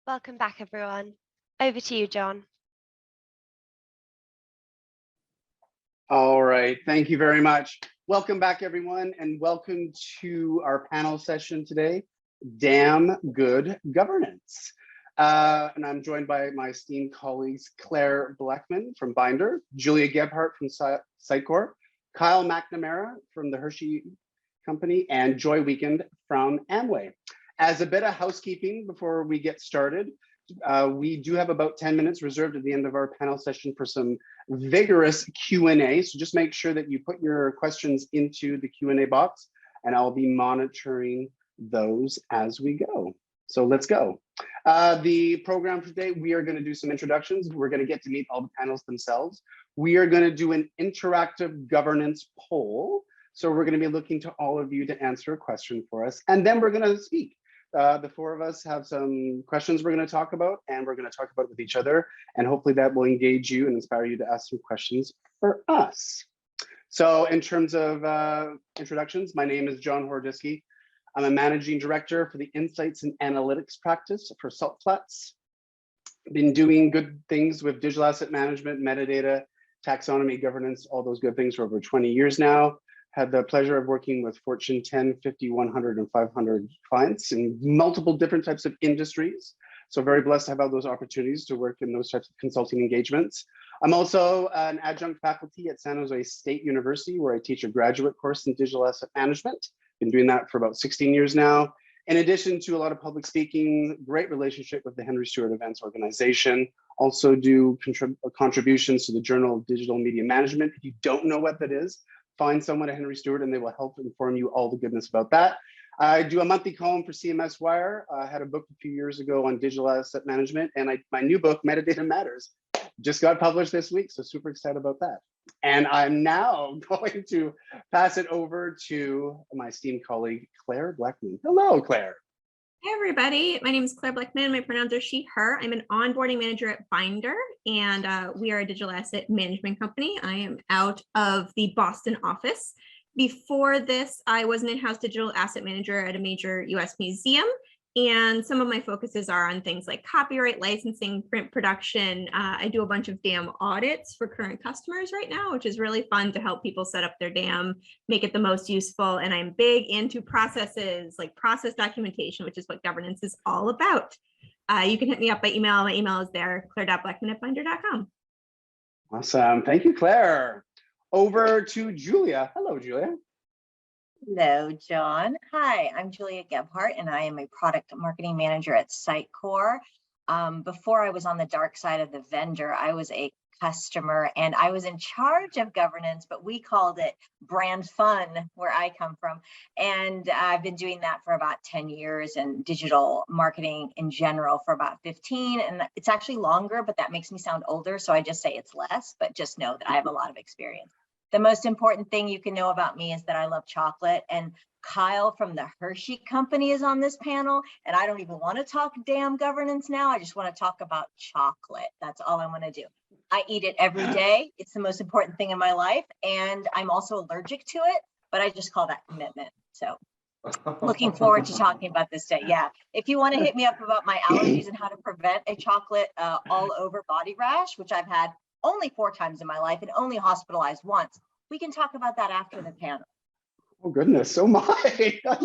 Welcome back, everyone. Over to you, John. All right, thank you very much. Welcome back, everyone, and welcome to our panel session today, Damn Good Governance. And I'm joined by my esteemed colleagues, Claire Blackman from Binder, Julia Gebhardt from Sitecore, Kyle McNamara from the Hershey Company, and Joy Weekend from Amway. As a bit of housekeeping before we get started, we do have about 10 minutes reserved at the end of our panel session for some vigorous Q&A. So just make sure that you put your questions into the Q&A box, and I'll be monitoring those as we go. So let's go. The program for today, we are going to do some introductions. We're going to get to meet all the panelists themselves. We are going to do an interactive governance poll. So we're going to be looking to all of you to answer a question for us, and then we're going to speak. The four of us have some questions we're going to talk about, and we're going to talk about it with each other, and hopefully that will engage you and inspire you to ask some questions for us. So in terms of introductions, my name is John Hordisky. I'm a managing director for the Insights and Analytics practice for Salt Flats. Been doing good things with digital asset management, metadata, taxonomy, governance, all those good things for over 20 years now. Had the pleasure of working with Fortune 10, 50, 100, and 500 clients in multiple different types of industries. So very blessed to have all those opportunities to work in those types of consulting engagements. I'm also an adjunct faculty at San Jose State University, where I teach a graduate course in digital asset management. Been doing that for about 16 years now. In addition to a lot of public speaking, great relationship with the Henry Stewart Events Organization. Also do contributions to the Journal of Digital Media Management. If you don't know what that is, find someone at Henry Stewart and they will help inform you all the goodness about that. I do a monthly column for CMS Wire. I had a book a few years ago on digital asset management, and my new book, Metadata Matters, just got published this week, so super excited about that. And I'm now going to pass it over to my esteemed colleague, Claire Blackman. Hello, Claire. Hey everybody, my name is Claire Blackman. My pronouns are she, her. I'm an onboarding manager at Binder, and we are a digital asset management company. I am out of the Boston office. Before this, I was an in-house digital asset manager at a major US museum, and some of my focuses are on things like copyright, licensing, print production. I do a bunch of DAM audits for current customers right now, which is really fun to help people set up their DAM, make it the most useful. And I'm big into processes, like process documentation, which is what governance is all about. You can hit me up by email. My email is there, claire.blackman@binder.com. Awesome. Thank you, Claire. Over to Julia. Hello, Julia. Hello, John. Hi, I'm Julia Gebhardt, and I am a product marketing manager at Sitecore. Before I was on the dark side of the vendor, I was a customer and I was in charge of governance, but we called it brand fun where I come from. And I've been doing that for about 10 years and digital marketing in general for about 15. And it's actually longer, but that makes me sound older. So I just say it's less, but just know that I have a lot of experience. The most important thing you can know about me is that I love chocolate, and Kyle from the Hershey Company is on this panel, and I don't even want to talk damn governance now. I just want to talk about chocolate. That's all I want to do. I eat it every day. It's the most important thing in my life, and I'm also allergic to it, but I just call that commitment. So looking forward to talking about this day. Yeah, if you want to hit me up about my allergies and how to prevent a chocolate all over body rash, which I've had only 4 times in my life and only hospitalized once, we can talk about that after the panel. Oh goodness, so my. I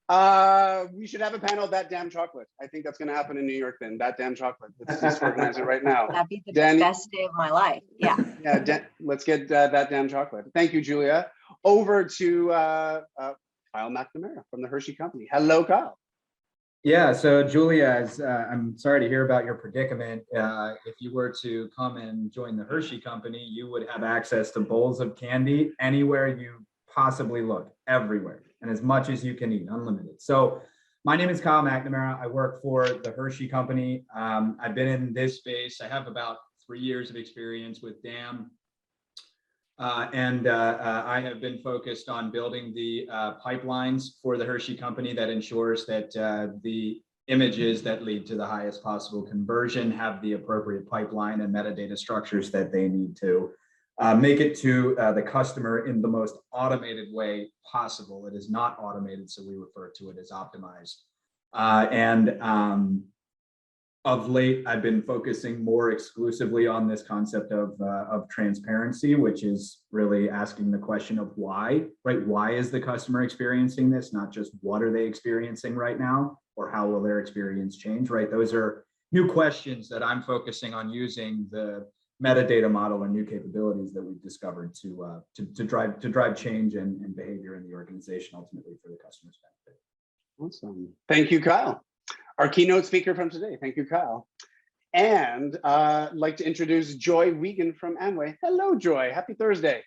love. We should have a panel, That Damn Chocolate. I think that's going to happen in New York then. That Damn Chocolate. Let's just organize it right now. That'd be the best day of my life. Yeah. Yeah. Let's get That Damn Chocolate. Thank you, Julia. Over to Kyle McNamara from the Hershey Company. Hello, Kyle. Yeah, so Julia, I'm sorry to hear about your predicament. If you were to come and join the Hershey Company, you would have access to bowls of candy anywhere you possibly look, everywhere, and as much as you can eat, unlimited. So my name is Kyle McNamara. I work for the Hershey Company. I've been in this space. I have about 3 years of experience with DAM. I have been focused on building the pipelines for the Hershey Company that ensures that the images that lead to the highest possible conversion have the appropriate pipeline and metadata structures that they need to make it to the customer in the most automated way possible. It is not automated, so we refer to it as optimized. of late, I've been focusing more exclusively on this concept of transparency, which is really asking the question of why, right? Why is the customer experiencing this? Not just what are they experiencing right now, or how will their experience change, right? Those are new questions that I'm focusing on using the metadata model and new capabilities that we've discovered to drive change and behavior in the organization, ultimately for the customer's benefit. Awesome. Thank you, Kyle. Our keynote speaker from today. Thank you, Kyle. And I'd like to introduce Joy Wiegand from Amway. Hello, Joy. Happy Thursday.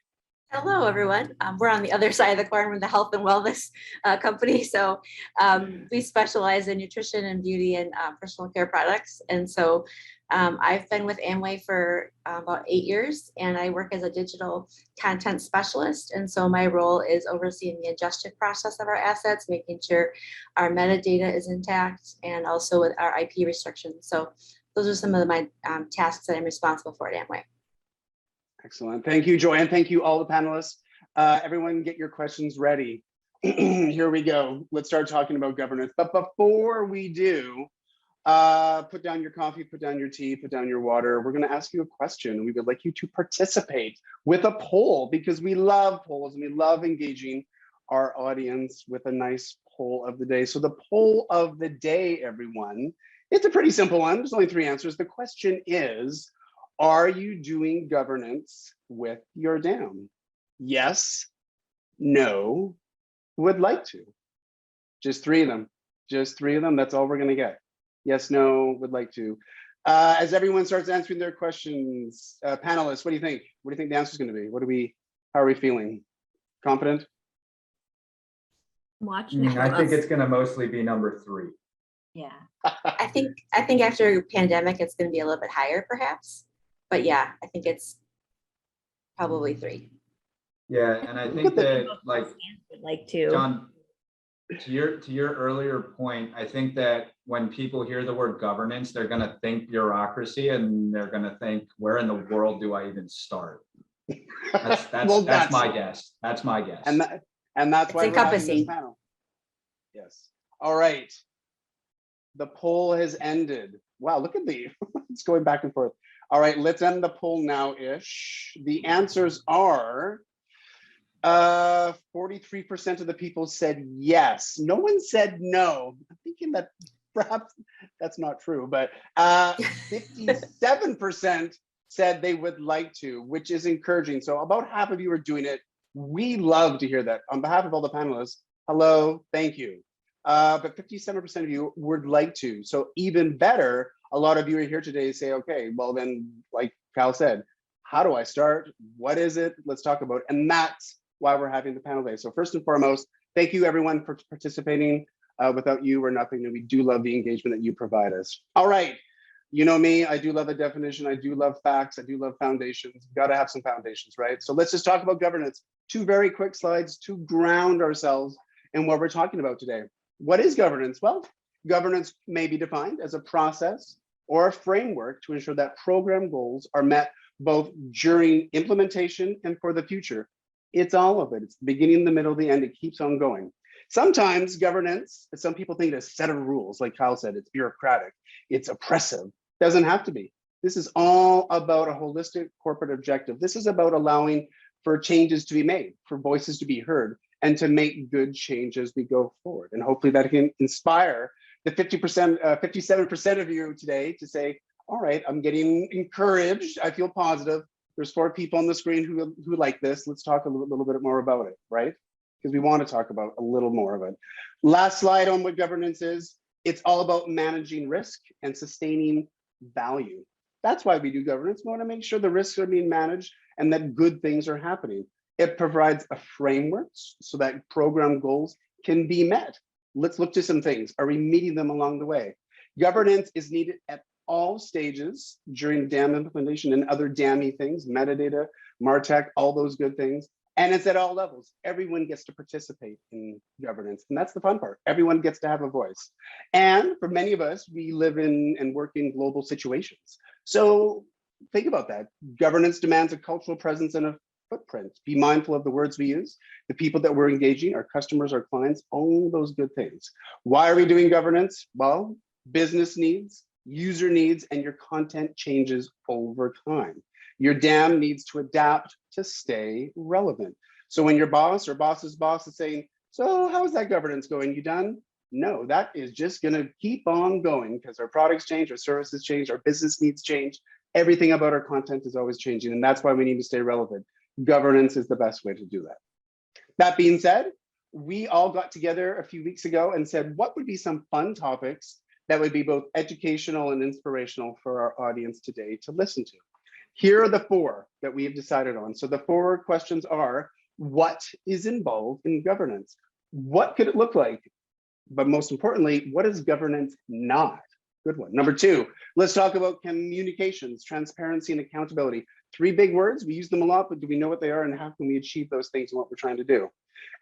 Hello, everyone. We're on the other side of the coin with the health and wellness company. So we specialize in nutrition and beauty and personal care products. And so I've been with Amway for about 8 years, and I work as a digital content specialist. And so my role is overseeing the ingestion process of our assets, making sure our metadata is intact, and also with our IP restrictions. So those are some of my tasks that I'm responsible for at Amway. Excellent. Thank you, Joy, and thank you all the panelists. Everyone get your questions ready. Here we go. Let's start talking about governance. But before we do, put down your coffee, put down your tea, put down your water. We're going to ask you a question. We would like you to participate with a poll, because we love polls and we love engaging our audience with a nice poll of the day. So the poll of the day, everyone, it's a pretty simple one. There's only 3 answers. The question is, are you doing governance with your DAM? Yes, no, would like to. Just 3 of them. Just 3 of them. That's all we're going to get. Yes, no, would like to. As everyone starts answering their questions, panelists, what do you think? What do you think the answer is going to be? How are we feeling? Confident? Watching. I think it's going to mostly be number 3. Yeah. I think after pandemic, it's going to be a little bit higher, perhaps. But yeah, I think it's probably 3. Yeah, and I think that, like, Would like to. John, to your earlier point, I think that when people hear the word governance, they're going to think bureaucracy, and they're going to think, where in the world do I even start? That's my guess. That's my guess. And that's why we're having this panel. Yes. All right. The poll has ended. Wow, look at it's going back and forth. All right, let's end the poll now-ish. The answers are 43% of the people said yes. No one said no. I'm thinking that perhaps that's not true, but 57% said they would like to, which is encouraging. So about half of you are doing it. We love to hear that. On behalf of all the panelists, hello, thank you. But 57% of you would like to. So even better, a lot of you are here today to say, okay, well then, like Kyle said, how do I start? What is it? Let's talk about it. And that's why we're having the panel today. So first and foremost, thank you everyone for participating. Without you, we're nothing, and we do love the engagement that you provide us. All right, you know me, I do love a definition. I do love facts. I do love foundations. We've got to have some foundations, right? So let's just talk about governance. 2 very quick slides to ground ourselves in what we're talking about today. What is governance? Well, governance may be defined as a process or a framework to ensure that program goals are met both during implementation and for the future. It's all of it. It's the beginning, the middle, the end. It keeps on going. Sometimes governance, some people think it's a set of rules, like Kyle said, it's bureaucratic, it's oppressive. Doesn't have to be. This is all about a holistic corporate objective. This is about allowing for changes to be made, for voices to be heard, and to make good change as we go forward. And hopefully that can inspire the 57% of you today to say, all right, I'm getting encouraged. I feel positive. There's 4 people on the screen who like this. Let's talk a little bit more about it, right? Because we want to talk about a little more of it. Last slide on what governance is. It's all about managing risk and sustaining value. That's why we do governance. We want to make sure the risks are being managed and that good things are happening. It provides a framework so that program goals can be met. Let's look to some things. Are we meeting them along the way? Governance is needed at all stages during DAM implementation and other DAM-y things, metadata, MarTech, all those good things. And it's at all levels. Everyone gets to participate in governance. And that's the fun part. Everyone gets to have a voice. And for many of us, we live in and work in global situations. So think about that. Governance demands a cultural presence and a footprint. Be mindful of the words we use, the people that we're engaging, our customers, our clients, all those good things. Why are we doing governance? Well, business needs, user needs, and your content changes over time. Your DAM needs to adapt to stay relevant. So when your boss or boss's boss is saying, so how's that governance going? You done? No, that is just going to keep on going because our products change, our services change, our business needs change. Everything about our content is always changing, and that's why we need to stay relevant. Governance is the best way to do that. That being said, we all got together a few weeks ago and said, what would be some fun topics that would be both educational and inspirational for our audience today to listen to? Here are the 4 that we have decided on. So the 4 questions are, what is involved in governance? What could it look like? But most importantly, what is governance not? Good one. Number 2, let's talk about communications, transparency, and accountability. 3 big words. We use them a lot, but do we know what they are and how can we achieve those things and what we're trying to do?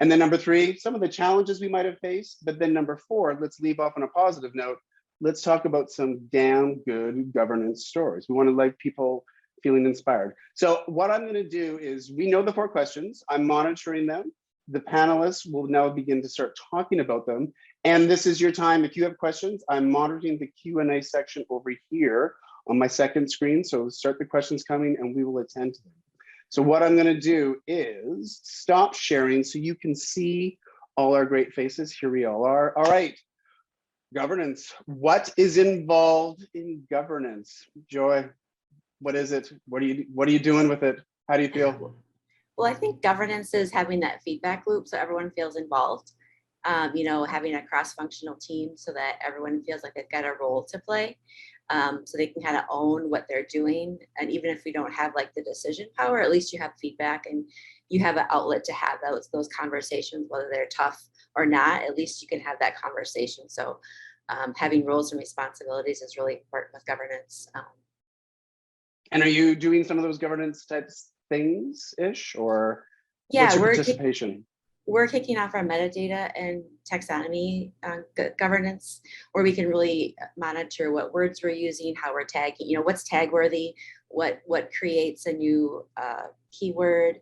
And then number 3, some of the challenges we might have faced. But then number 4, let's leave off on a positive note. Let's talk about some damn good governance stories. We want to leave people feeling inspired. So what I'm going to do is, we know the 4 questions. I'm monitoring them. The panelists will now begin to start talking about them. And this is your time. If you have questions, I'm monitoring the Q&A section over here on my second screen. So start the questions coming and we will attend to them. So what I'm going to do is stop sharing so you can see all our great faces. Here we all are. All right. Governance. What is involved in governance? Joy, what is it? What are you doing with it? How do you feel? Well, I think governance is having that feedback loop so everyone feels involved. Having a cross-functional team so that everyone feels like they've got a role to play, so they can kind of own what they're doing. And even if we don't have like the decision power, at least you have feedback and you have an outlet to have those conversations, whether they're tough or not. At least you can have that conversation. So having roles and responsibilities is really important with governance. And are you doing some of those governance types things-ish, or yeah, what's your participation? We're kicking off our metadata and taxonomy governance, where we can really monitor what words we're using, how we're tagging, what's tag worthy, what creates a new keyword.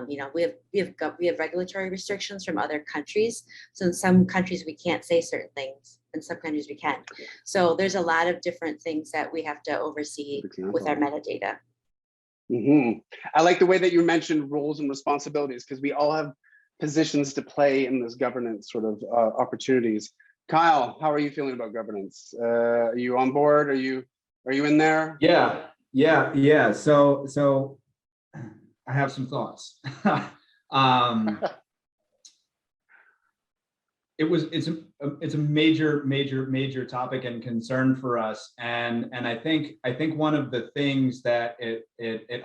We have regulatory restrictions from other countries. So in some countries we can't say certain things, in some countries we can. So there's a lot of different things that we have to oversee with our metadata. Mm-hmm. I like the way that you mentioned roles and responsibilities, because we all have positions to play in this governance sort of opportunities. Kyle, how are you feeling about governance? Are you on board? Are you in there? Yeah. So I have some thoughts. It's a major topic and concern for us, and I think one of the things that it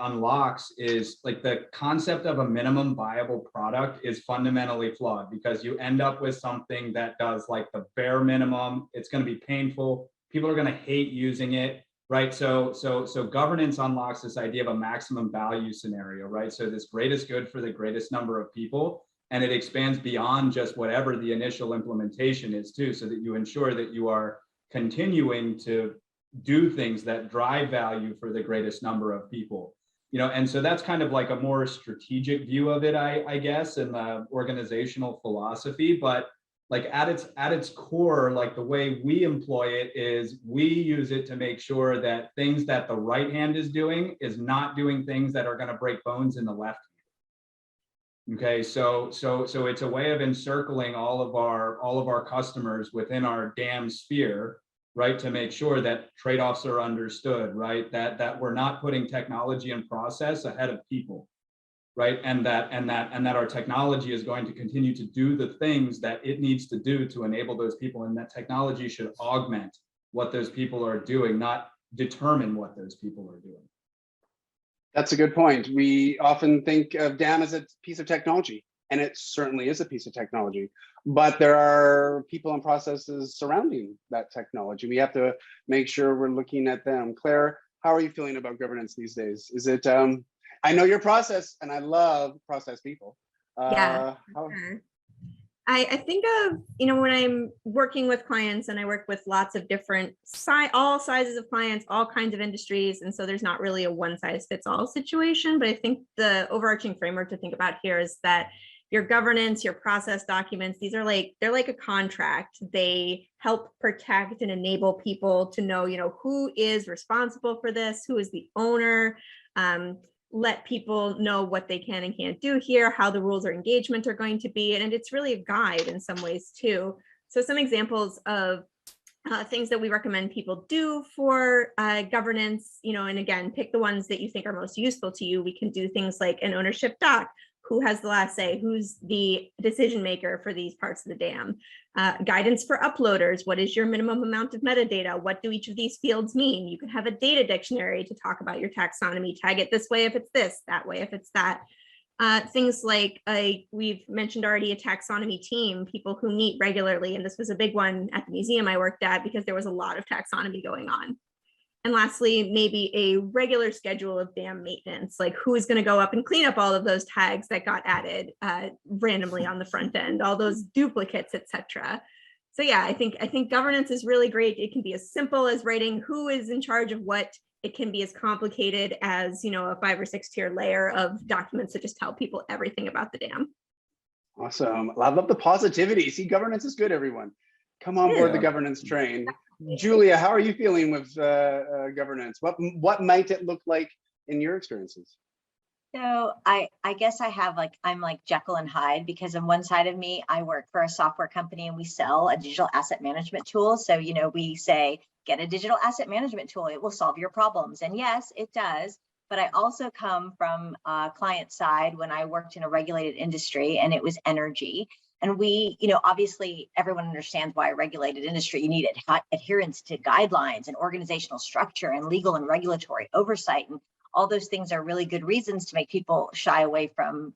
unlocks is like the concept of a minimum viable product is fundamentally flawed, because you end up with something that does like the bare minimum. It's going to be painful. People are going to hate using it, right? So governance unlocks this idea of a maximum value scenario, right? So this greatest good for the greatest number of people. And it expands beyond just whatever the initial implementation is too, so that you ensure that you are continuing to do things that drive value for the greatest number of people. And so that's kind of like a more strategic view of it, I guess, in the organizational philosophy. But like at its core, like the way we employ it is we use it to make sure that things that the right hand is doing is not doing things that are going to break bones in the left. Okay, so it's a way of encircling all of our customers within our DAM sphere, right? To make sure that trade-offs are understood, right? That we're not putting technology and process ahead of people, right? And that our technology is going to continue to do the things that it needs to do to enable those people, and that technology should augment what those people are doing, not determine what those people are doing. That's a good point. We often think of DAM as a piece of technology, and it certainly is a piece of technology, but there are people and processes surrounding that technology. We have to make sure we're looking at them. Claire, how are you feeling about governance these days? Is it, I know your process, and I love process people. Yeah. I think of, when I'm working with clients, and I work with lots of different all sizes of clients, all kinds of industries. And so there's not really a one size fits all situation, but I think the overarching framework to think about here is that your governance, your process documents, they're like a contract. They help protect and enable people to know, who is responsible for this, who is the owner, let people know what they can and can't do here, how the rules of engagement are going to be. And it's really a guide in some ways too. So some examples of things that we recommend people do for governance, and again, pick the ones that you think are most useful to you. We can do things like an ownership doc. Who has the last say? Who's the decision maker for these parts of the dam? Guidance for uploaders. What is your minimum amount of metadata? What do each of these fields mean? You can have a data dictionary to talk about your taxonomy. Tag it this way if it's this, that way if it's that. Things like we've mentioned already, a taxonomy team, people who meet regularly. And this was a big one at the museum I worked at because there was a lot of taxonomy going on. And lastly, maybe a regular schedule of dam maintenance, like who is going to go up and clean up all of those tags that got added randomly on the front end, all those duplicates, etc. So yeah, I think governance is really great. It can be as simple as writing who is in charge of what. It can be as complicated as, a 5 or 6 tier layer of documents that just tell people everything about the dam. Awesome. I love the positivity. See, governance is good, everyone. Come on board the governance train. Julia, how are you feeling with governance? What might it look like in your experiences? So I guess I'm like Jekyll and Hyde, because on one side of me, I work for a software company and we sell a digital asset management tool. So, we say, get a digital asset management tool, it will solve your problems. And yes, it does. But I also come from client side when I worked in a regulated industry, and it was energy. And we, obviously everyone understands why a regulated industry, you need adherence to guidelines and organizational structure and legal and regulatory oversight. And all those things are really good reasons to make people shy away from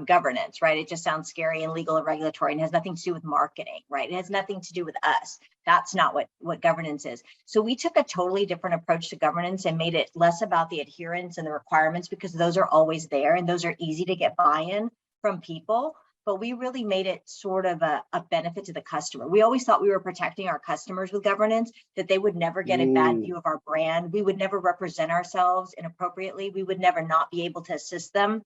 governance, right? It just sounds scary and legal and regulatory and has nothing to do with marketing, right? It has nothing to do with us. That's not what governance is. So we took a totally different approach to governance and made it less about the adherence and the requirements, because those are always there and those are easy to get buy-in from people. But we really made it sort of a benefit to the customer. We always thought we were protecting our customers with governance, that they would never get a bad view of our brand. We would never represent ourselves inappropriately. We would never not be able to assist them.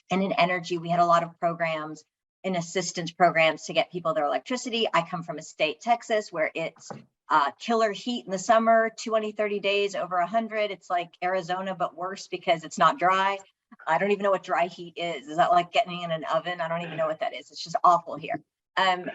And in energy, we had a lot of programs and assistance programs to get people their electricity. I come from a state, Texas, where it's killer heat in the summer, 20, 30 days over 100. It's like Arizona, but worse because it's not dry. I don't even know what dry heat is. Is that like getting in an oven? I don't even know what that is. It's just awful here. And,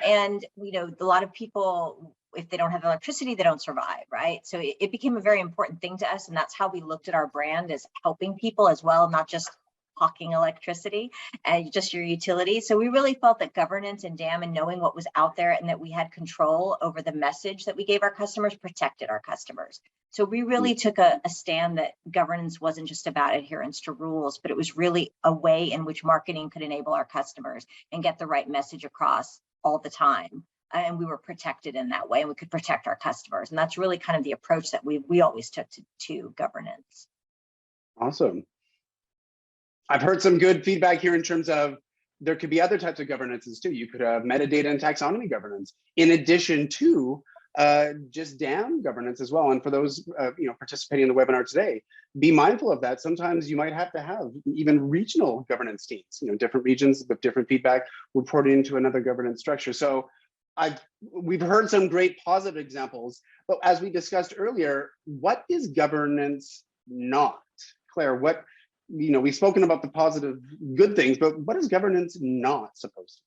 a lot of people, if they don't have electricity, they don't survive, right? So it became a very important thing to us. And that's how we looked at our brand, as helping people as well, not just hawking electricity and just your utility. So we really felt that governance and dam and knowing what was out there and that we had control over the message that we gave our customers protected our customers. So we really took a stand that governance wasn't just about adherence to rules, but it was really a way in which marketing could enable our customers and get the right message across all the time. And we were protected in that way, and we could protect our customers. And that's really kind of the approach that we always took to governance. Awesome. I've heard some good feedback here in terms of there could be other types of governances too. You could have metadata and taxonomy governance in addition to just dam governance as well. And for those participating in the webinar today, be mindful of that. Sometimes you might have to have even regional governance teams, different regions with different feedback reporting into another governance structure. So we've heard some great positive examples, but as we discussed earlier, what is governance not? Claire, we've spoken about the positive, good things, but what is governance not supposed to be?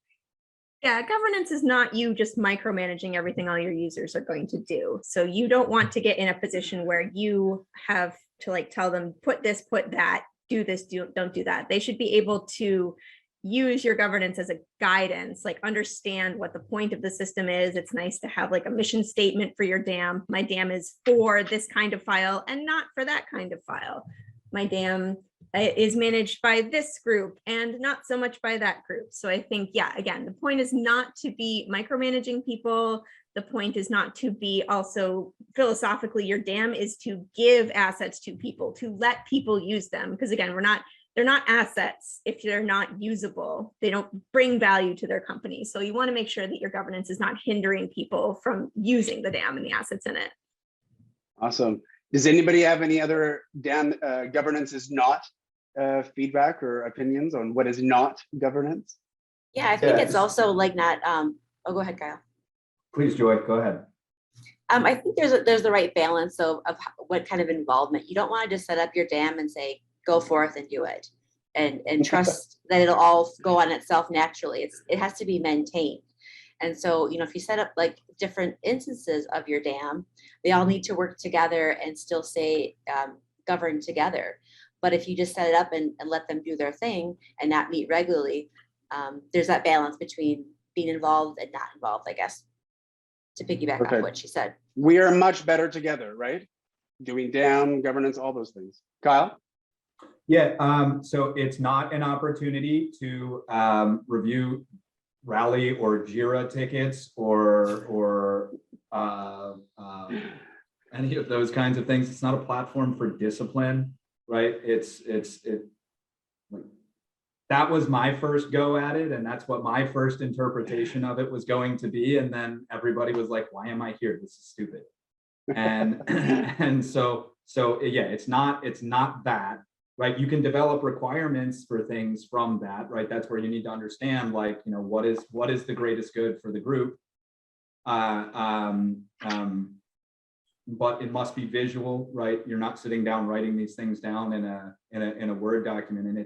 Yeah, governance is not you just micromanaging everything all your users are going to do. So you don't want to get in a position where you have to tell them, put this, put that, do this, don't do that. They should be able to use your governance as a guidance, understand what the point of the system is. It's nice to have a mission statement for your dam. My dam is for this kind of file and not for that kind of file. My dam is managed by this group and not so much by that group. So I think, again, the point is not to be micromanaging people. The point is not to be also philosophically, your dam is to give assets to people, to let people use them. Because again, they're not assets if they're not usable. They don't bring value to their company. So you want to make sure that your governance is not hindering people from using the dam and the assets in it. Awesome. Does anybody have any other dam governance is not feedback or opinions on what is not governance? Yeah, I think it's Yeah. also like not, oh, go ahead, Kyle. Please, Joy, go ahead. I think there's the right balance of what kind of involvement. You don't want to just set up your dam and say, go forth and do it. And trust that it'll all go on itself naturally. It has to be maintained. And so, if you set up like different instances of your dam, they all need to work together and still stay governed together. But if you just set it up and let them do their thing and not meet regularly, there's that balance between being involved and not involved, I guess, to piggyback Okay. off what she said. We are much better together, right? Doing dam governance, all those things. Kyle? Yeah, so it's not an opportunity to review Rally or Jira tickets or any of those kinds of things. It's not a platform for discipline, right? That was my first go at it, and that's what my first interpretation of it was going to be. And then everybody was like, "Why am I here? This is stupid." And and so yeah, it's not that. Right, you can develop requirements for things from that, right? That's where you need to understand, like, what is the greatest good for the group. But it must be visual, right? You're not sitting down writing these things down in a Word document, and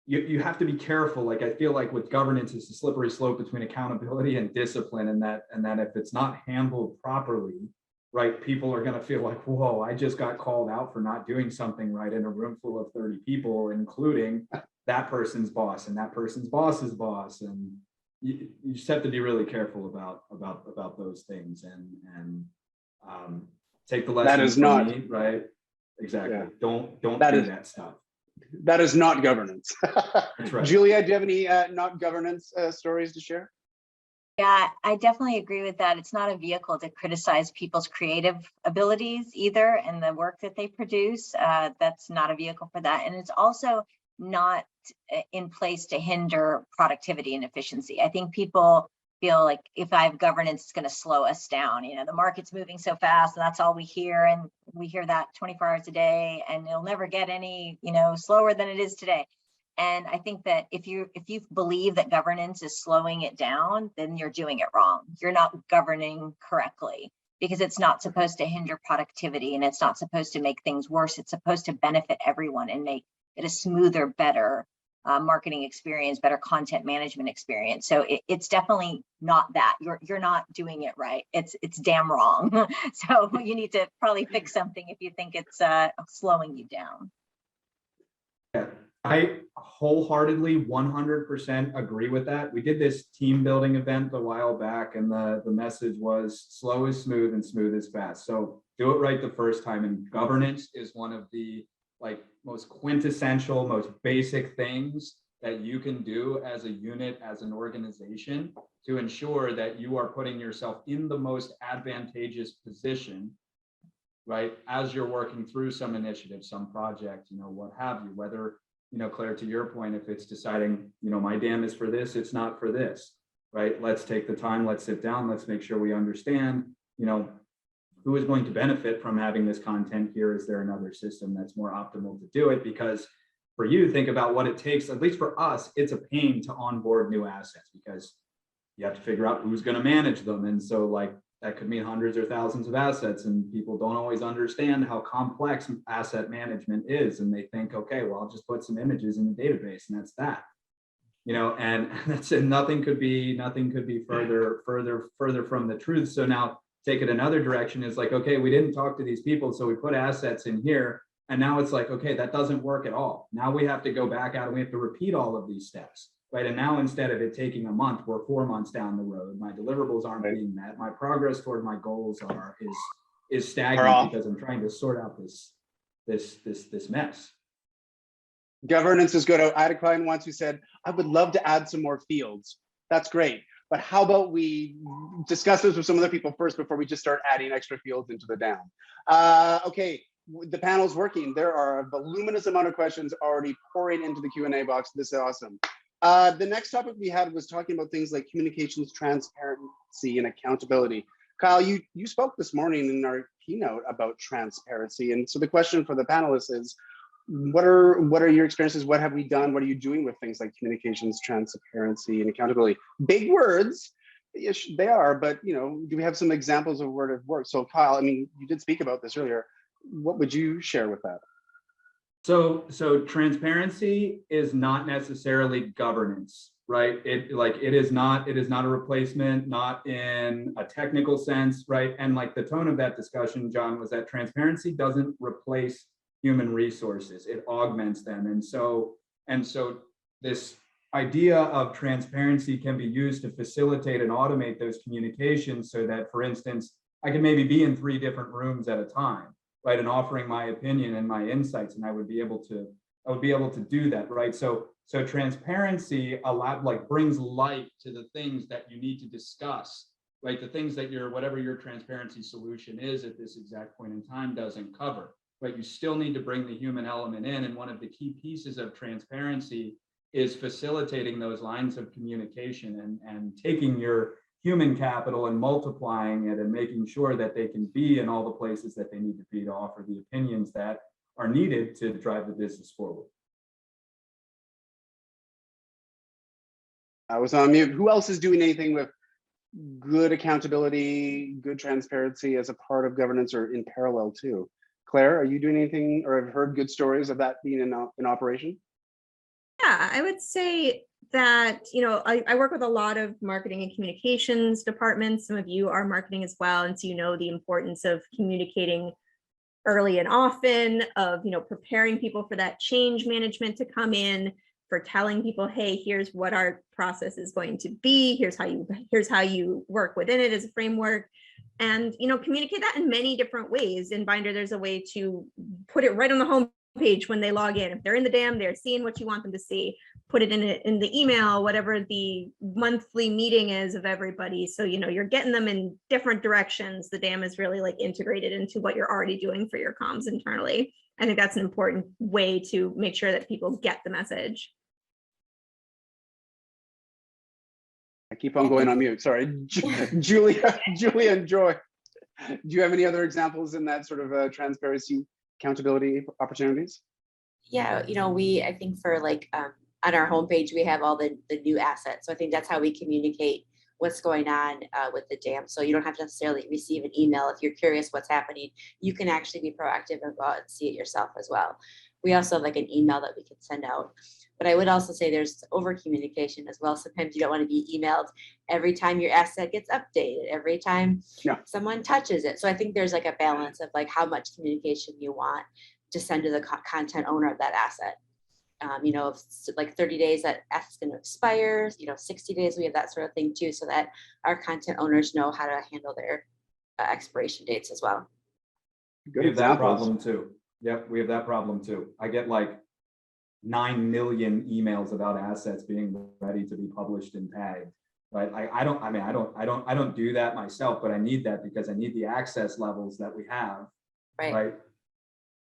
you have to be careful. Like, I feel like with governance, it's a slippery slope between accountability and discipline, and that if it's not handled properly, right, people are going to feel like, whoa, I just got called out for not doing something right in a room full of 30 people, including that person's boss and that person's boss's boss. And you just have to be really careful about those things and take the lessons That is from not me, right? Exactly. Yeah. Don't That do is- that stuff. That is not governance. That's right. Julia, do you have any not governance stories to share? Yeah, I definitely agree with that. It's not a vehicle to criticize people's creative abilities either and the work that they produce. That's not a vehicle for that. And it's also not in place to hinder productivity and efficiency. I think people feel like if I have governance, it's going to slow us down. The market's moving so fast, and that's all we hear. And we hear that 24 hours a day, and it'll never get any, slower than it is today. And I think that if you believe that governance is slowing it down, then you're doing it wrong. You're not governing correctly, because it's not supposed to hinder productivity, and it's not supposed to make things worse. It's supposed to benefit everyone and make it a smoother, better marketing experience, better content management experience. So it's definitely not that. You're not doing it right. It's damn wrong. So you need to probably fix something if you think it's slowing you down. Yeah, I wholeheartedly 100% agree with that. We did this team building event a while back, and the message was slow is smooth and smooth is fast. So do it right the first time. And governance is one of the most quintessential, most basic things that you can do as a unit, as an organization, to ensure that you are putting yourself in the most advantageous position, right, as you're working through some initiative, some project, what have you, whether, Claire, to your point, if it's deciding, my dam is for this, it's not for this, right? Let's take the time, let's sit down, let's make sure we understand, who is going to benefit from having this content here? Is there another system that's more optimal to do it? Because for you, think about what it takes, at least for us, it's a pain to onboard new assets, because you have to figure out who's going to manage them. And so that could mean hundreds or thousands of assets, and people don't always understand how complex asset management is. And they think, okay, well, I'll just put some images in the database and that's that, and that's it. Nothing could be further from the truth. So now take it another direction is like, okay, we didn't talk to these people, so we put assets in here, and now it's like, okay, that doesn't work at all. Now we have to go back out and we have to repeat all of these steps, right? And now instead of it taking a month, we're 4 months down the road. My deliverables aren't being met. My progress toward my goals is stagnant because I'm trying to sort out this mess. Governance is good. I had a client once who said, I would love to add some more fields. That's great. But how about we discuss this with some other people first before we just start adding extra fields into the dam? Okay, the panel's working. There are a voluminous amount of questions already pouring into the Q&A box. This is awesome. The next topic we had was talking about things like communications, transparency, and accountability. Kyle, you spoke this morning in our keynote about transparency. And so the question for the panelists is, what are your experiences? What have we done? What are you doing with things like communications, transparency, and accountability? Big words, yes, they are, but do we have some examples of where it works? So Kyle, I mean, you did speak about this earlier. What would you share with that? So transparency is not necessarily governance, right? It is not a replacement, not in a technical sense, right? And like the tone of that discussion, John, was that transparency doesn't replace human resources, it augments them. And so this idea of transparency can be used to facilitate and automate those communications so that, for instance, I can maybe be in 3 different rooms at a time, right, and offering my opinion and my insights, and I would be able to do that, right? So transparency brings light to the things that you need to discuss, right? The things that whatever your transparency solution is at this exact point in time doesn't cover, right? You still need to bring the human element in, and one of the key pieces of transparency is facilitating those lines of communication and taking your human capital and multiplying it and making sure that they can be in all the places that they need to be to offer the opinions that are needed to drive the business forward. I was on mute. Who else is doing anything with good accountability, good transparency as a part of governance or in parallel too? Claire, are you doing anything or have heard good stories of that being in operation? Yeah, I would say that, I work with a lot of marketing and communications departments. Some of you are marketing as well. And so the importance of communicating early and often, of, preparing people for that change management to come in, for telling people, hey, here's what our process is going to be. Here's how you work within it as a framework. And, communicate that in many different ways. In Binder, there's a way to put it right on the home page when they log in. If they're in the DAM, they're seeing what you want them to see. Put it in the email, whatever the monthly meeting is of everybody. So you're getting them in different directions. The DAM is really integrated into what you're already doing for your comms internally. I think that's an important way to make sure that people get the message. I keep on going on mute. Sorry, Julia and Joy. Do you have any other examples in that sort of transparency, accountability opportunities? Yeah, I think for on our homepage, we have all the new assets. So I think that's how we communicate what's going on with the DAM. So you don't have to necessarily receive an email. If you're curious what's happening, you can actually be proactive and go out and see it yourself as well. We also have an email that we can send out. But I would also say there's over communication as well. Sometimes you don't want to be emailed every time your asset gets updated, every time someone touches it. So I think there's a balance of how much communication you want to send to the content owner of that asset. If 30 days that asset's going to expire, 60 days, we have that sort of thing too, so that our content owners know how to handle their expiration dates as well. Good we have examples. That problem too. Yep, we have that problem too. I get 9 million emails about assets being ready to be published and tagged. Right? I don't do that myself, but I need that because I need the access levels that we have, right?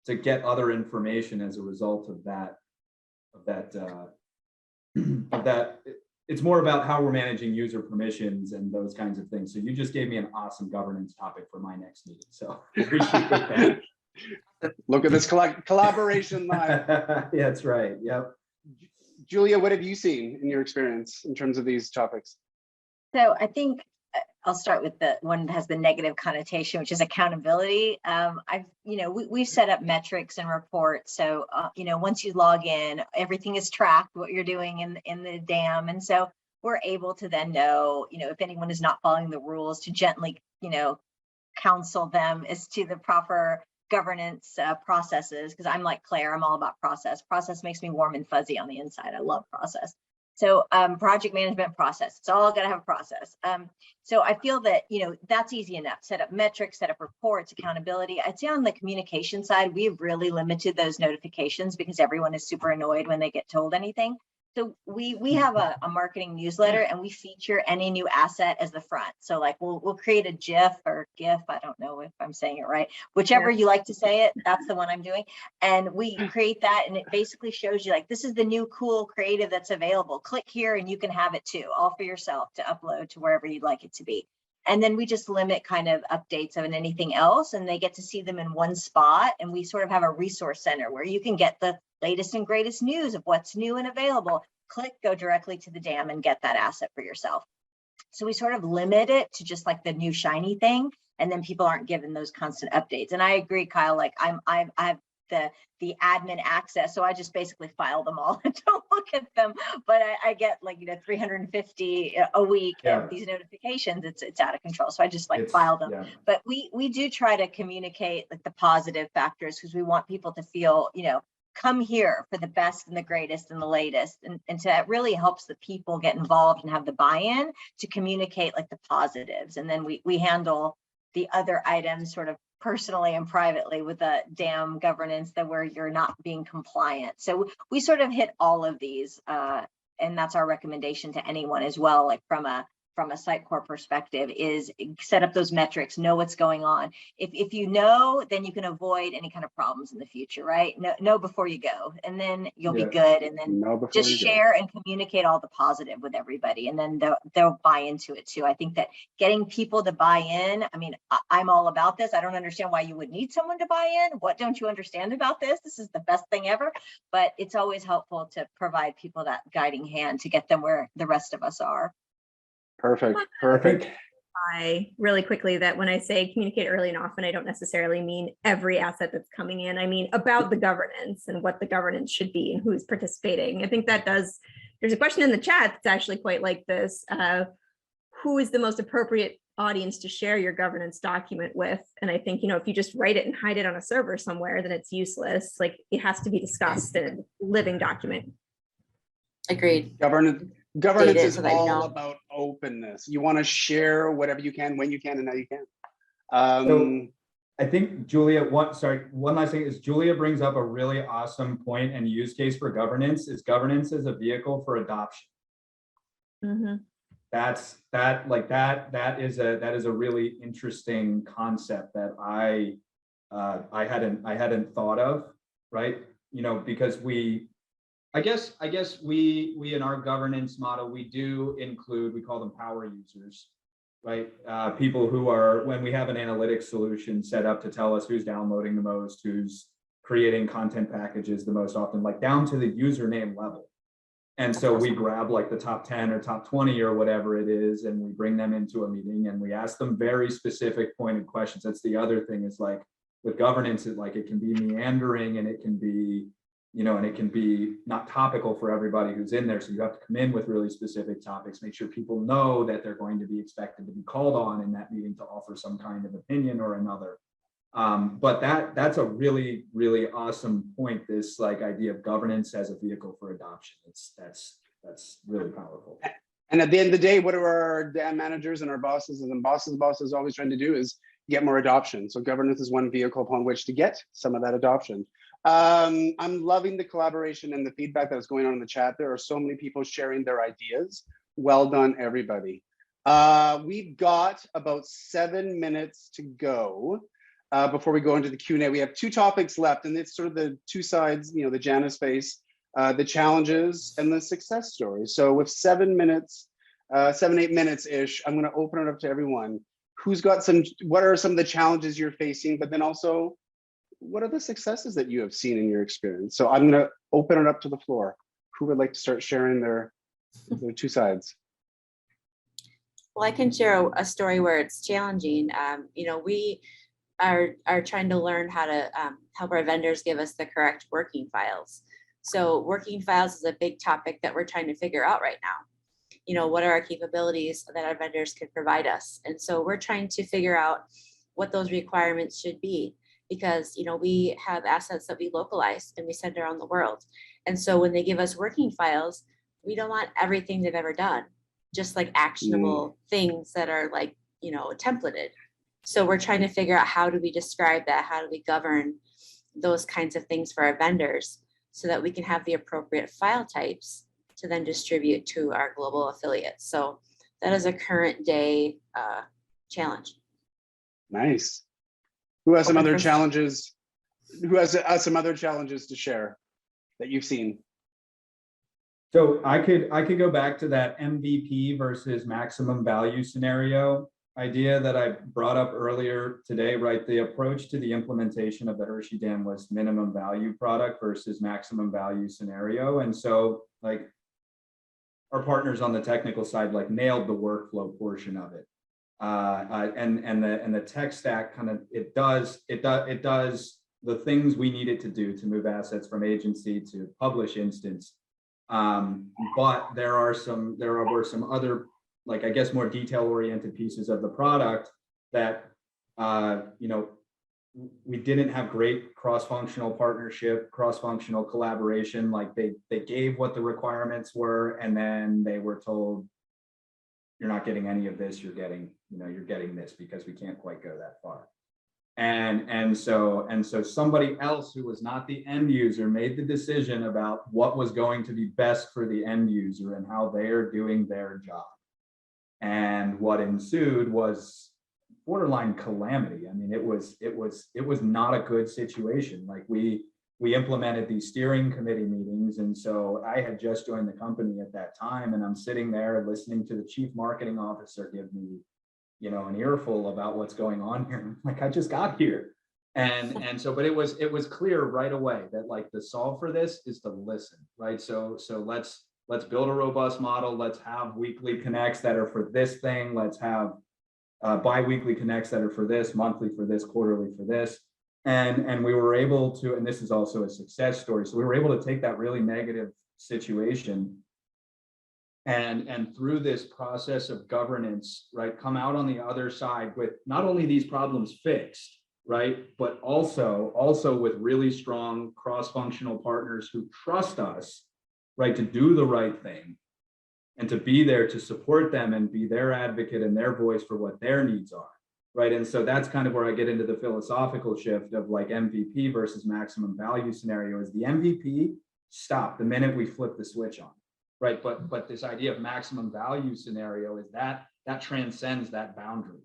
To get other information as a result of that. It's more about how we're managing user permissions and those kinds of things. So you just gave me an awesome governance topic for my next meeting. So appreciate that. Look at this collaboration live. Yeah, that's right. Yep. Julia, what have you seen in your experience in terms of these topics? So I think I'll start with the one that has the negative connotation, which is accountability. We've set up metrics and reports. So, once you log in, everything is tracked, what you're doing in the DAM. And so we're able to then know, if anyone is not following the rules, to gently, counsel them as to the proper governance processes. Because I'm like Claire, I'm all about process. Process makes me warm and fuzzy on the inside. I love process. So project management process, it's all got to have a process. So I feel that, that's easy enough. Set up metrics, set up reports, accountability. I'd say on the communication side, we've really limited those notifications because everyone is super annoyed when they get told anything. So we have a marketing newsletter and we feature any new asset as the front. So we'll create a GIF or GIF. I don't know if I'm saying it right. Whichever you like to say it, that's the one I'm doing. And we create that and it basically shows you this is the new cool creative that's available. Click here and you can have it too, all for yourself to upload to wherever you'd like it to be. And then we just limit kind of updates of anything else, and they get to see them in one spot. And we sort of have a resource center where you can get the latest and greatest news of what's new and available. Click, go directly to the DAM and get that asset for yourself. So we sort of limit it to just like the new shiny thing, and then people aren't given those constant updates. And I agree, Kyle, like I have the admin access, so I just basically file them all and don't look at them, but I get like 350 a week of these notifications. It's out of control, so I just like file them. But we do try to communicate like the positive factors, because we want people to feel, come here for the best and the greatest and the latest, and so that really helps the people get involved and have the buy-in to communicate like the positives. And then we handle the other items sort of personally and privately with the DAM governance that where you're not being compliant. So we sort of hit all of these, and that's our recommendation to anyone as well, like from a Sitecore perspective, is set up those metrics, know what's going on. If you know, then you can avoid any kind of problems in the future, right? Know before you go, and then you'll be good. And then just share and communicate all the positive with everybody, and then they'll buy into it too. I think that getting people to buy in, I mean, I'm all about this. I don't understand why you would need someone to buy in. What don't you understand about this? This is the best thing ever. But it's always helpful to provide people that guiding hand to get them where the rest of us are. Perfect. I really quickly that when I say communicate early and often, I don't necessarily mean every asset that's coming in. I mean about the governance and what the governance should be and who's participating. I think that there's a question in the chat that's actually quite like this. Who is the most appropriate audience to share your governance document with? And I think, if you just write it and hide it on a server somewhere, then it's useless. Like, it has to be discussed in a living document. Agreed. Governance is all about openness. You want to share whatever you can, when you can, and how you can. So I think Julia, one last thing is Julia brings up a really awesome point and use case for governance is governance as a vehicle for adoption. Mm-hmm. That is a really interesting concept that I hadn't thought of, right? Because I guess we in our governance model, we do include, we call them power users, right? People who are, when we have an analytics solution set up to tell us who's downloading the most, who's creating content packages the most often, like down to the username level. And so we grab like the top 10 or top 20 or whatever it is, and we bring them into a meeting and we ask them very specific pointed questions. That's the other thing, is like with governance, it can be meandering, and it can be, and it can be not topical for everybody who's in there. So you have to come in with really specific topics, make sure people know that they're going to be expected to be called on in that meeting to offer some kind of opinion or another. But that's a really, really awesome point, this like idea of governance as a vehicle for adoption. That's really powerful. And at the end of the day, what are our DAM managers and our bosses and bosses always trying to do is get more adoption. So governance is one vehicle upon which to get some of that adoption. I'm loving the collaboration and the feedback that's going on in the chat. There are so many people sharing their ideas. Well done, everybody. We've got about 7 minutes to go before we go into the Q&A. We have 2 topics left, and it's sort of the 2 sides, the Janus face, the challenges and the success stories. So with 7 minutes, 7-8 minutes-ish, I'm gonna open it up to everyone. Who's got what are some of the challenges you're facing, but then also, what are the successes that you have seen in your experience? So I'm going to open it up to the floor. Who would like to start sharing their 2 sides? Well, I can share a story where it's challenging. We are trying to learn how to help our vendors give us the correct working files. So working files is a big topic that we're trying to figure out right now. What are our capabilities that our vendors can provide us? And so we're trying to figure out what those requirements should be, because we have assets that we localize and we send around the world. And so when they give us working files, we don't want everything they've ever done, just like actionable things that are like, templated. So we're trying to figure out, how do we describe that? How do we govern those kinds of things for our vendors so that we can have the appropriate file types to then distribute to our global affiliates? So that is a current day challenge. Nice. Who has some other challenges? Who has some other challenges to share that you've seen? So I could go back to that MVP versus maximum value scenario. idea that I brought up earlier today, right? The approach to the implementation of the Hershey Dam was minimum value product versus maximum value scenario. And so like our partners on the technical side like nailed the workflow portion of it. And the tech stack kind of it does the things we need it to do to move assets from agency to publish instance. But there were some other, like I guess, more detail-oriented pieces of the product that we didn't have great cross-functional partnership, cross-functional collaboration. Like they gave what the requirements were, and then they were told, you're not getting any of this, you're getting this because we can't quite go that far. And so somebody else who was not the end user made the decision about what was going to be best for the end user and how they are doing their job. And what ensued was borderline calamity. I mean, it was not a good situation. Like we implemented these steering committee meetings. And so I had just joined the company at that time, and I'm sitting there listening to the chief marketing officer give me, an earful about what's going on here. Like, I just got here. And so, but it was clear right away that like the solve for this is to listen, right? So let's build a robust model. Let's have weekly connects that are for this thing. Let's have bi-weekly connects that are for this, monthly for this, quarterly for this. And we were able to, and this is also a success story. So we were able to take that really negative situation and through this process of governance, right, come out on the other side with not only these problems fixed, right, but also with really strong cross-functional partners who trust us, right, to do the right thing and to be there to support them and be their advocate and their voice for what their needs are, right? And so that's kind of where I get into the philosophical shift of like MVP versus maximum value scenario. Is the MVP stop the minute we flip the switch on, right? But this idea of maximum value scenario is that transcends that boundary,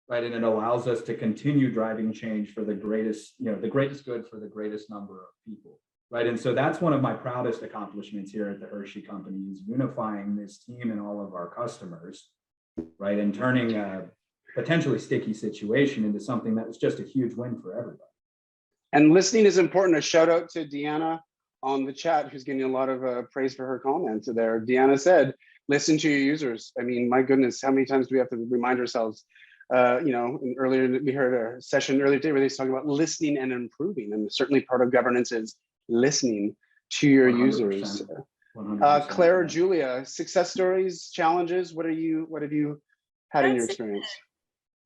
right? And it allows us to continue driving change for the greatest good for the greatest number of people, right? And so that's one of my proudest accomplishments here at the Hershey Company, is unifying this team and all of our customers, right? And turning a potentially sticky situation into something that was just a huge win for everybody. And listening is important. A shout out to Deanna on the chat, who's getting a lot of praise for her comments there. Deanna said, listen to your users. I mean, my goodness, how many times do we have to remind ourselves? And earlier we heard a session earlier today where they was talking about listening and improving, and certainly part of governance is listening to your 100%, users. 100%. Claire, Julia, success stories, challenges. What have you had in your experience?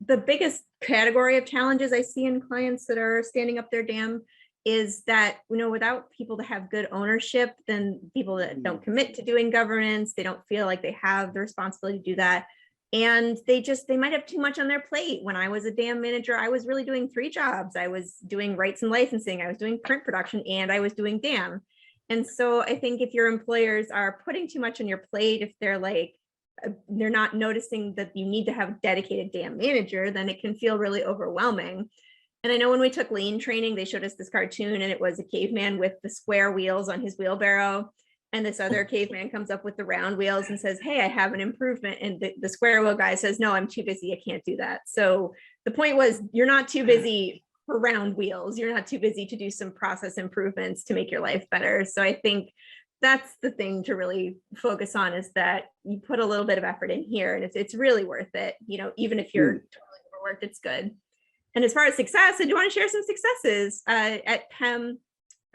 The biggest category of challenges I see in clients that are standing up their dam is that, without people to have good ownership, then people that don't commit to doing governance, they don't feel like they have the responsibility to do that. And they might have too much on their plate. When I was a dam manager, I was really doing 3 jobs. I was doing rights and licensing, I was doing print production, and I was doing dam. And so I think if your employers are putting too much on your plate, if they're not noticing that you need to have a dedicated dam manager, then it can feel really overwhelming. And I know when we took lean training, they showed us this cartoon, and it was a caveman with the square wheels on his wheelbarrow. And this other caveman comes up with the round wheels and says, hey, I have an improvement. And the square wheel guy says, no, I'm too busy. I can't do that. So the point was, you're not too busy for round wheels. You're not too busy to do some process improvements to make your life better. So I think that's the thing to really focus on, is that you put a little bit of effort in here, and it's really worth it. Even if you're totally overworked, it's good. And as far as success, I do want to share some successes. At PEM,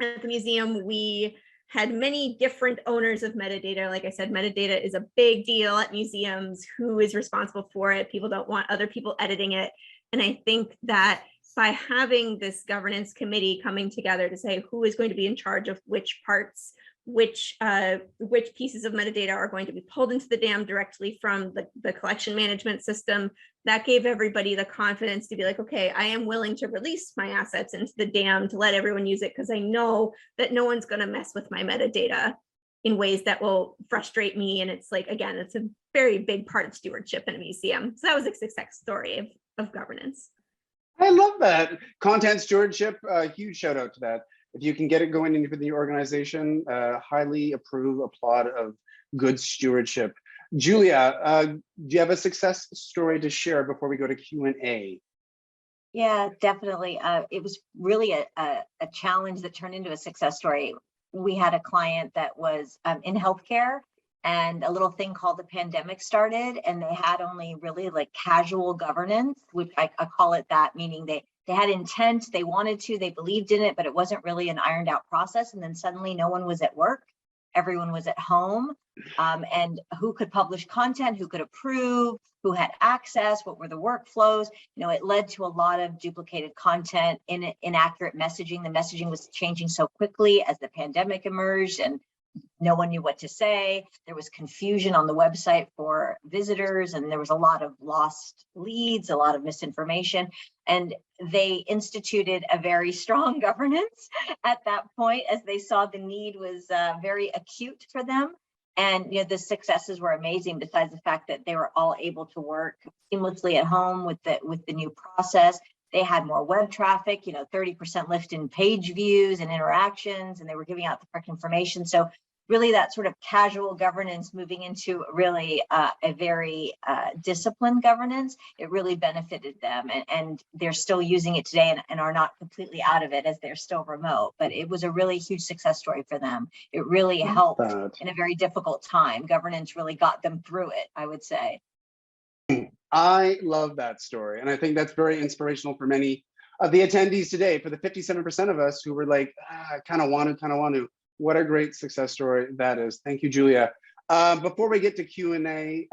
at the museum, we had many different owners of metadata. Like I said, metadata is a big deal at museums. Who is responsible for it? People don't want other people editing it. And I think that by having this governance committee coming together to say who is going to be in charge of which parts, which pieces of metadata are going to be pulled into the dam directly from the collection management system, that gave everybody the confidence to be like, okay, I am willing to release my assets into the dam to let everyone use it, because I know that no one's going to mess with my metadata in ways that will frustrate me. And it's like, again, it's a very big part of stewardship in a museum. So that was a success story of governance. I love that. Content stewardship, huge shout out to that. If you can get it going into the organization, highly approve, applaud of good stewardship. Julia, do you have a success story to share before we go to Q&A? Yeah, definitely. It was really a challenge that turned into a success story. We had a client that was in healthcare, and a little thing called the pandemic started, and they had only really like casual governance, which I call it that, meaning they had intent, they wanted to, they believed in it, but it wasn't really an ironed out process. And then suddenly no one was at work, everyone was at home, and who could publish content, who could approve, who had access, what were the workflows. You know, it led to a lot of duplicated content, inaccurate messaging. The messaging was changing so quickly as the pandemic emerged, and no one knew what to say. There was confusion on the website for visitors, and there was a lot of lost leads, a lot of misinformation. And they instituted a very strong governance at that point, as they saw the need was very acute for them. And you know, the successes were amazing, besides the fact that they were all able to work seamlessly at home with the new process. They had more web traffic, 30% lift in page views and interactions, and they were giving out the correct information. So really that sort of casual governance moving into really a very disciplined governance, it really benefited them. And they're still using it today and are not completely out of it, as they're still remote. But it was a really huge success story for them. It really helped in a very difficult time. Governance really got them through it, I would say. I love that story. And I think that's very inspirational for many of the attendees today. For the 57% of us who were like, kind of want to. What a great success story that is. Thank you, Julia. Before we get to Q&A,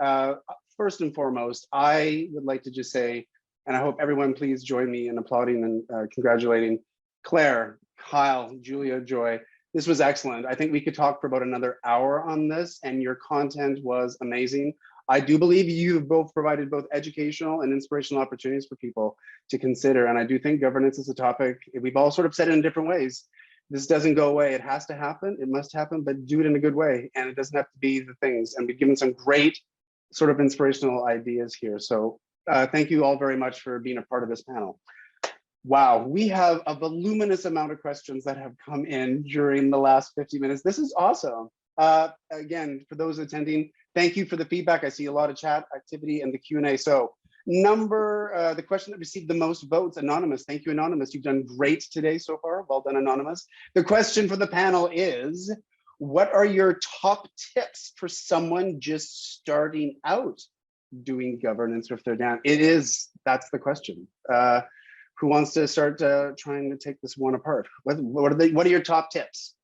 first and foremost, I would like to just say, and I hope everyone please join me in applauding and congratulating Claire, Kyle, Julia, Joy. This was excellent. I think we could talk for about another hour on this, and your content was amazing. I do believe you've both provided both educational and inspirational opportunities for people to consider. And I do think governance is a topic, we've all sort of said it in different ways. This doesn't go away. It has to happen. It must happen, but do it in a good way. And it doesn't have to be the things. And we've given some great sort of inspirational ideas here. So thank you all very much for being a part of this panel. Wow, we have a voluminous amount of questions that have come in during the last 50 minutes. This is awesome. Again, for those attending, thank you for the feedback. I see a lot of chat activity and the Q&A. So the question that received the most votes, Anonymous. Thank you, Anonymous. You've done great today so far. Well done, Anonymous. The question for the panel is, what are your top tips for someone just starting out doing governance if they're down? That's the question. Who wants to start trying to take this one apart? What are your top tips?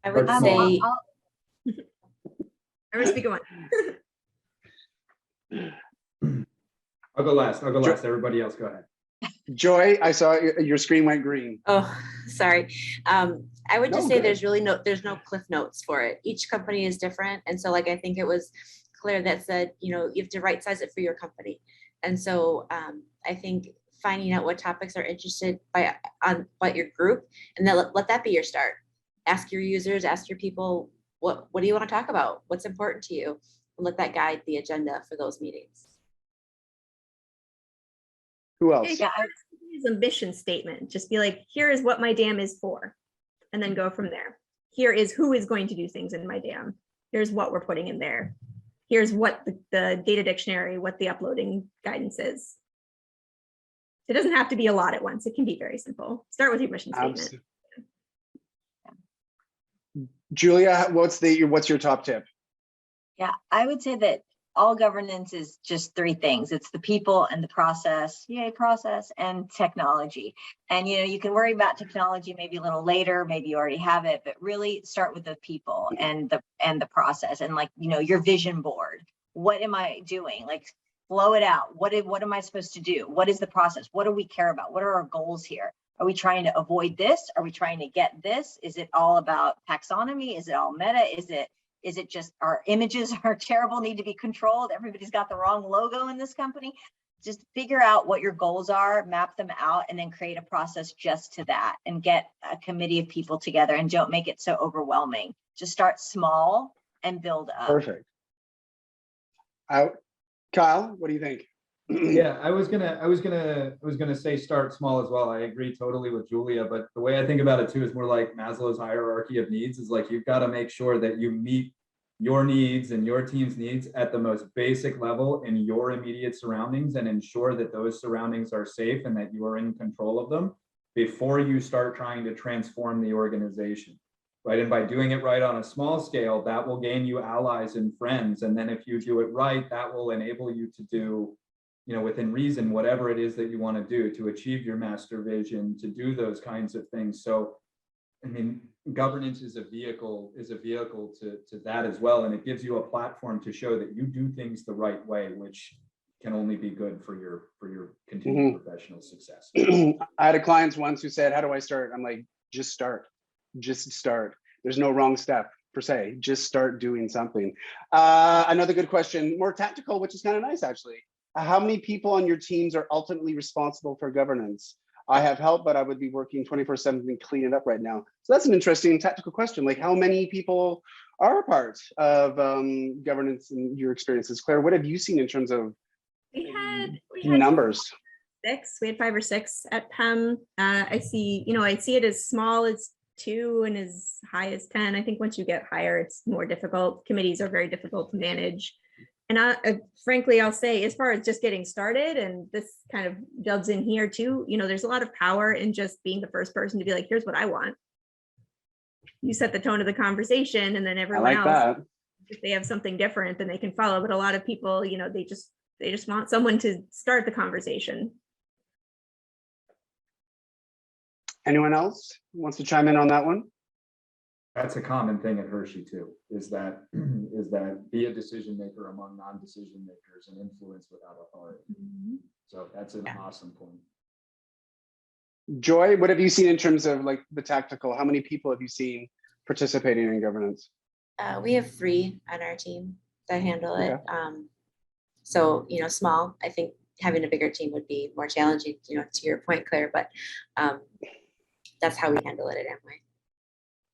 I would say, I was speaking one. I'll go last. Everybody else, go ahead. Joy, I saw your screen went green. Oh, sorry. I would just say good. there's no cliff notes for it. Each company is different. And so like, I think it was Claire that said, you have to right size it for your company. And so I think finding out what topics are interested by your group, and then let that be your start. Ask your users, ask your people, what do you want to talk about? What's important to you? And let that guide the agenda for those meetings. Who else? Yeah, His ambition statement. Just be like, here is what my dam is for, and then go from there. Here is who is going to do things in my dam. Here's what we're putting in there. Here's what the data dictionary, what the uploading guidance is. It doesn't have to be a lot at once. It can be very simple. Start with your mission statement. Absolutely. Julia, what's your top tip? Yeah, I would say that all governance is just three things. It's the people and the process, process, and technology. And you can worry about technology maybe a little later, maybe you already have it, but really start with the people and the process, and your vision board. What am I doing? Like, flow it out. What am I supposed to do? What is the process? What do we care about? What are our goals here? Are we trying to avoid this? Are we trying to get this? Is it all about taxonomy? Is it all meta? Is it just our images are terrible, need to be controlled? Everybody's got the wrong logo in this company. Just figure out what your goals are, map them out, and then create a process just to that, and get a committee of people together, and don't make it so overwhelming. Just start small and build up. Perfect. Kyle, what do you think? Yeah, I was gonna say start small as well. I agree totally with Julia, but the way I think about it too is more like Maslow's hierarchy of needs. Is like, you've got to make sure that you meet your needs and your team's needs at the most basic level in your immediate surroundings and ensure that those surroundings are safe and that you are in control of them before you start trying to transform the organization, right? And by doing it right on a small scale, that will gain you allies and friends. And then if you do it right, that will enable you to do, within reason, whatever it is that you want to do to achieve your master vision, to do those kinds of things. So, I mean, governance is a vehicle to that as well. And it gives you a platform to show that you do things the right way, which can only be good for your continued professional success. I had a client once who said, how do I start? I'm like, just start. There's no wrong step per se. Just start doing something. Another good question, more tactical, which is kind of nice actually. How many people on your teams are ultimately responsible for governance? I have help, but I would be working 24/7 to clean it up right now. So that's an interesting tactical question. Like, how many people are a part of governance in your experiences? Claire, what have you seen in terms of We had numbers? 6. We had 5 or 6 at PEM. I see it as small as 2 and as high as 10. I think once you get higher, it's more difficult. Committees are very difficult to manage. And frankly, I'll say, as far as just getting started, and this kind of delves in here too, there's a lot of power in just being the first person to be like, here's what I want. You set the tone of the conversation, and then everyone else, if they have something different, then they can follow. But a lot of people, they just want someone to start the conversation. Anyone else wants to chime in on that one? That's a common thing at Hershey too, is that be a decision maker among non-decision makers and influence without authority. So that's an awesome point. Joy, what have you seen in terms of like the tactical? How many people have you seen participating in governance? We have 3 on our team that handle it. Okay. So, small. I think having a bigger team would be more challenging, to your point, Claire, but that's how we handle it at Amway.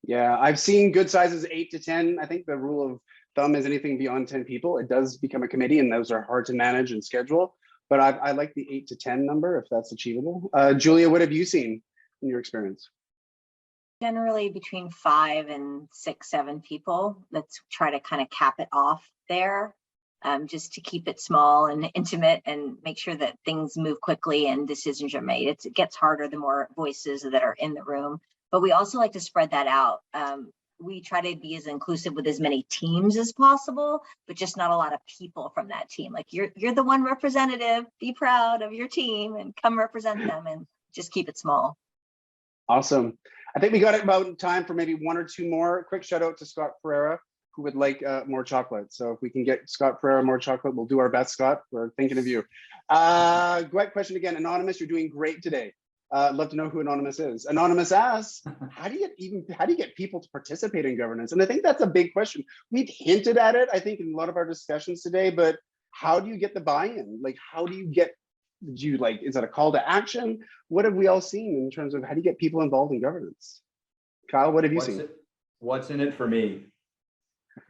Yeah, I've seen good sizes 8 to 10. I think the rule of thumb is anything beyond 10 people. It does become a committee, and those are hard to manage and schedule. But I like the 8 to 10 number if that's achievable. Julia, what have you seen in your experience? Generally between 5 and 6, 7 people. Let's try to kind of cap it off there, just to keep it small and intimate and make sure that things move quickly and decisions are made. It gets harder the more voices that are in the room. But we also like to spread that out. We try to be as inclusive with as many teams as possible, but just not a lot of people from that team. Like you're the one representative, be proud of your team and come represent them, and just keep it small. Awesome. I think we got about time for maybe 1 or 2 more. Quick shout out to Scott Pereira, who would like more chocolate. So if we can get Scott Pereira more chocolate, we'll do our best, Scott. We're thinking of you. Great question again. Anonymous, you're doing great today. Love to know who Anonymous is. Anonymous asks, how do you get people to participate in governance? And I think that's a big question. We've hinted at it, I think, in a lot of our discussions today, but how do you get the buy-in? Like, how do you get, is that a call to action? What have we all seen in terms of how do you get people involved in governance? Kyle, what have you seen? What's in it for me?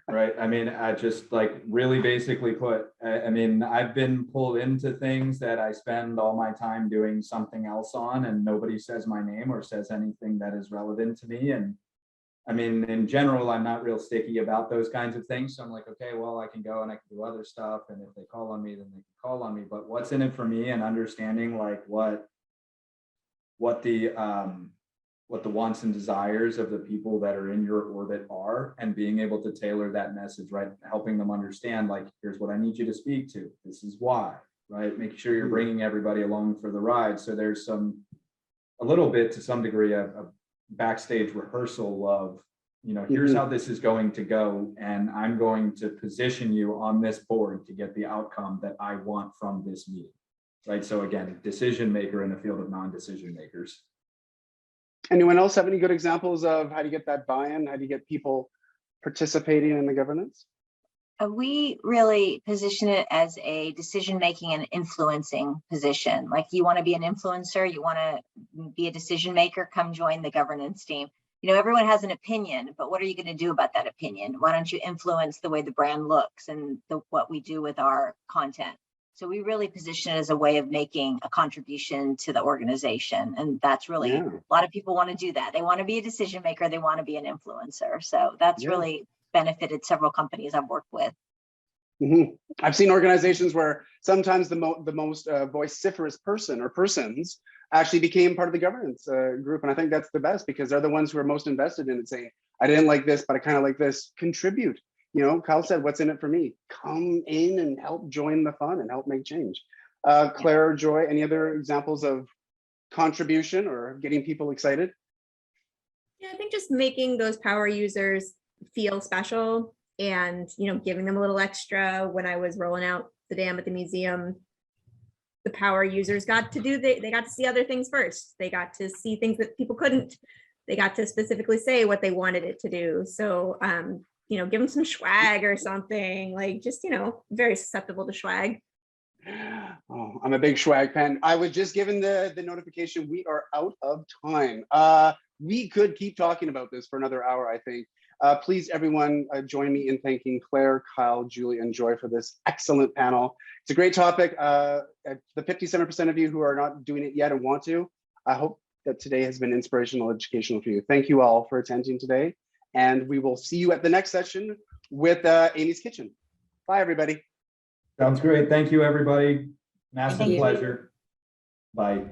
Right. I mean, I just really basically put, I mean, I've been pulled into things that I spend all my time doing something else on, and nobody says my name or says anything that is relevant to me. And I mean, in general, I'm not real sticky about those kinds of things. So I'm like, okay, well, I can go and I can do other stuff. And if they call on me, then they can call on me. But what's in it for me, and understanding what the wants and desires of the people that are in your orbit are, and being able to tailor that message, right? Helping them understand, here's what I need you to speak to. This is why, right? Making sure you're bringing everybody along for the ride. So there's a little bit, to some degree, a backstage rehearsal of, here's how this is going to go. And I'm going to position you on this board to get the outcome that I want from this meeting, right? So again, decision maker in a field of non-decision makers. Anyone else have any good examples of how do you get that buy-in? How do you get people participating in the governance? We really position it as a decision-making and influencing position. Like, you want to be an influencer, you want to be a decision maker, come join the governance team. Everyone has an opinion, but what are you going to do about that opinion? Why don't you influence the way the brand looks and what we do with our content? So we really position it as a way of making a contribution to the organization. And that's really, a lot of people want to do that. They want to be a decision maker. They want to be an influencer. So that's really benefited several companies I've worked with. I've seen organizations where sometimes the most vociferous person or persons actually became part of the governance group. And I think that's the best because they're the ones who are most invested in it, saying, I didn't like this, but I kind of like this. Contribute. You know, Kyle said, what's in it for me? Come in and help join the fun and help make change. Claire or Joy, any other examples of contribution or getting people excited? Yeah, I think just making those power users feel special and, you know, giving them a little extra. When I was rolling out the dam at the museum, the power users got to do, they got to see other things first. They got to see things that people couldn't. They got to specifically say what they wanted it to do. So, you know, give them some swag or something, like just, you know, very susceptible to swag. Oh, I'm a big swag fan. I was just given the notification we are out of time. We could keep talking about this for another hour, I think. Please, everyone, join me in thanking Claire, Kyle, Julie, and Joy for this excellent panel. It's a great topic. The 57% of you who are not doing it yet and want to, I hope that today has been inspirational, educational for you. Thank you all for attending today. And we will see you at the next session with Amy's Kitchen. Bye, everybody. Sounds great. Thank you, everybody. Massive Thank you. pleasure. Bye.